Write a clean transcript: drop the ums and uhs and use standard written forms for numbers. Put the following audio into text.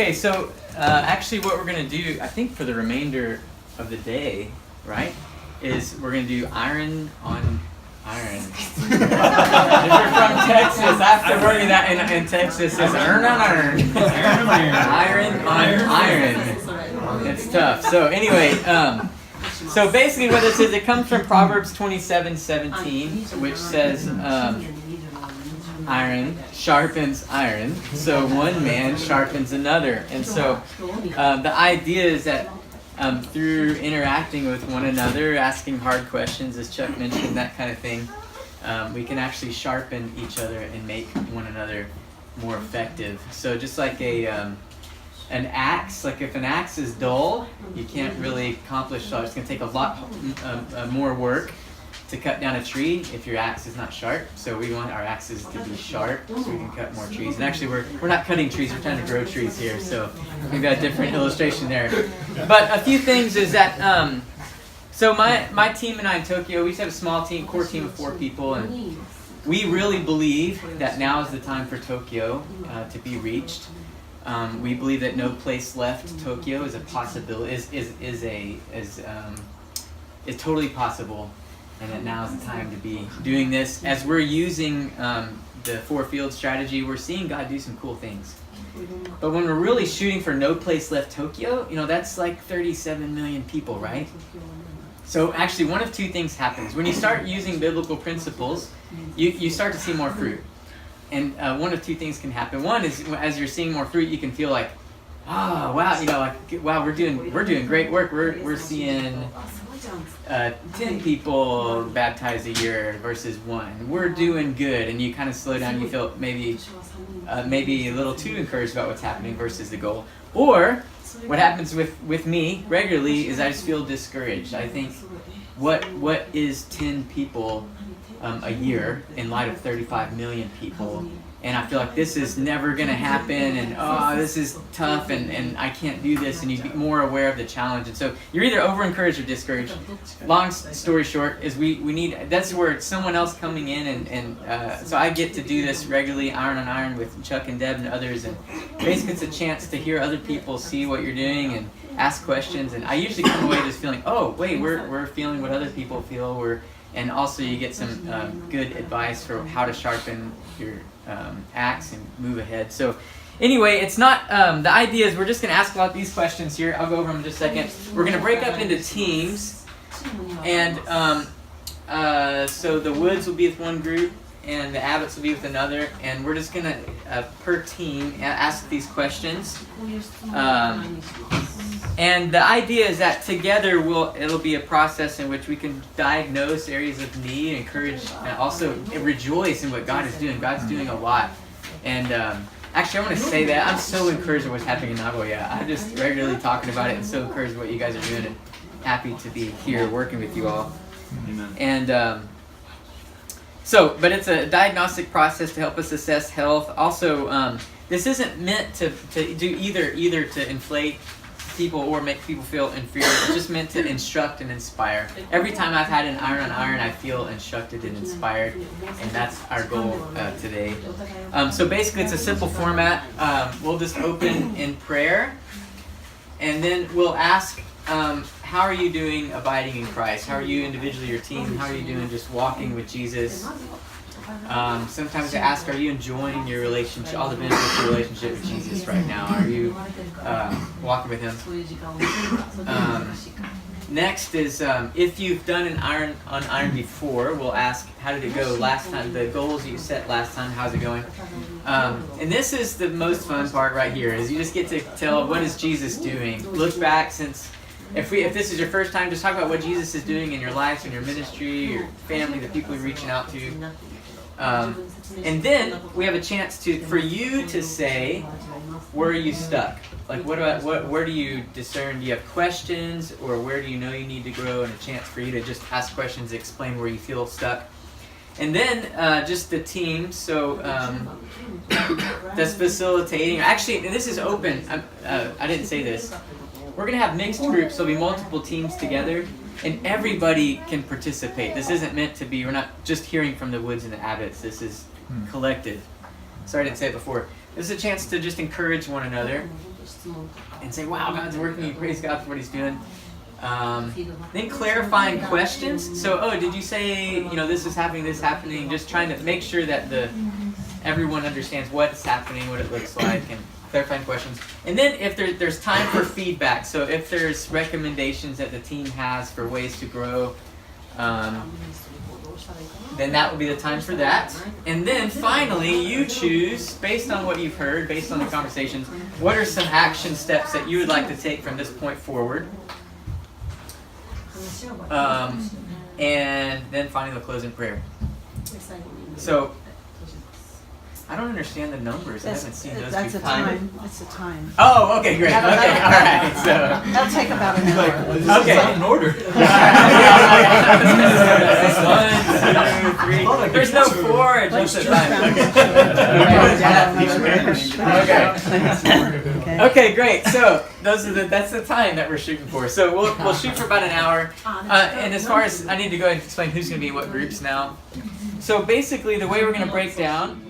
Okay, so actually what we're going to do, I think for the remainder of the day, right, is we're going to do iron on iron. If you're from Texas, I have to worry that in Texas is iron on iron. Iron on iron. It's tough. So anyway, so basically what this is, it comes from Proverbs 27:17, which says, iron sharpens iron, so one man sharpens another. And so the idea is that through interacting with one another, asking hard questions, as Chuck mentioned, that kind of thing, we can actually sharpen each other and make one another more effective. So just like an axe, like if an axe is dull, you can't really accomplish, so it's going to take a lot more work to cut down a tree if your axe is not sharp. So we want our axes to be sharp so we can cut more trees. And actually we're not cutting trees, we're trying to grow trees here, so we've got a different illustration there. But a few things is that, so my team and I in Tokyo, we just have a small team, core team of 4 people, and we really believe that now is the time for Tokyo to be reached. We believe that no place left Tokyo is a possibility, is totally possible. And that now is the time to be doing this. As we're using the 4-field strategy, we're seeing God do some cool things. But when we're really shooting for no place left Tokyo, that's like 37 million people, right? So actually one of 2 things happens. When you start using biblical principles, you start to see more fruit. And one of 2 things can happen. One is, as you're seeing more fruit, you can feel like, oh, wow, wow, we're doing great work. We're seeing 10 people baptized a year versus 1. We're doing good, and you kind of slow down. You feel maybe a little too encouraged about what's happening versus the goal. Or what happens with me regularly is I just feel discouraged. I think, what is 10 people a year in light of 35 million people? And I feel like this is never going to happen, and this is tough, and I can't do this, and you get more aware of the challenge. And so you're either over-encouraged or discouraged. Long story short is we need, that's where it's someone else coming in, and so I get to do this regularly, iron on iron, with Chuck and Deb and others, and basically it's a chance to hear other people see what you're doing and ask questions. And I usually come away just feeling, oh, wait, we're feeling what other people feel. And also you get some good advice for how to sharpen your axe and move ahead. So anyway, it's not, the idea is we're just going to ask a lot of these questions here. I'll go over them in just a second. We're going to break up into teams. And so the Woods will be with one group and the Abbotts will be with another. And we're just going to, per team, ask these questions. And the idea is that together it'll be a process in which we can diagnose areas of need, encourage, and also rejoice in what God is doing. God's doing a lot. And actually, I want to say that I'm so encouraged with what's happening in Nagoya. I'm just regularly talking about it and so encouraged with what you guys are doing, and happy to be here working with you all. Amen. And but it's a diagnostic process to help us assess health. Also, this isn't meant to do either to inflate people or make people feel inferior. It's just meant to instruct and inspire. Every time I've had an iron on iron, I feel instructed and inspired, and that's our goal today. So basically it's a simple format. We'll just open in prayer, and then we'll ask, how are you doing abiding in Christ? How are you individually, your team? How are you doing just walking with Jesus? Sometimes I ask, are you enjoying your relationship, all the benefits of your relationship with Jesus right now? Are you walking with Him? Next is, if you've done an iron on iron before, we'll ask, how did it go last time? The goals you set last time, how's it going? And this is the most fun part right here, is you just get to tell, what is Jesus doing? Look back since, if this is your first time, just talk about what Jesus is doing in your life, in your ministry, your family, the people you're reaching out to. And then we have a chance for you to say, where are you stuck? Like, where do you discern? Do you have questions, or where do you know you need to grow? And a chance for you to just ask questions, explain where you feel stuck. And then just the team. So that's facilitating. Actually, this is open. I didn't say this. We're going to have mixed groups. There'll be multiple teams together, and everybody can participate. This isn't meant to be, we're not just hearing from the Woods and the Abbotts. This is collective. Sorry I didn't say it before. This is a chance to just encourage one another. and say, wow, God's working, you praise God for what he's doing. Then clarifying questions. So, oh, did you say, this is happening, this happening? Just trying to make sure that everyone understands what's happening, what it looks like, and clarifying questions. And then if there's time for feedback, so if there's recommendations that the team has for ways to grow, then that would be the time for that. And then finally, you choose, based on what you've heard, based on the conversations, what are some action steps that you would like to take from this point forward? And then finally, the closing prayer. So, I don't understand the numbers. I haven't seen those. That's a time. It's a time. Oh, okay, great. Okay, all right. So that'll take about an hour. Okay. It's not in order. 1, 2, 3. There's no 4. Just a time. Okay, great. So that's the time that we're shooting for. So we'll shoot for about an hour. And as far as I need to go ahead and explain who's going to be in what groups now. So basically, the way we're going to break down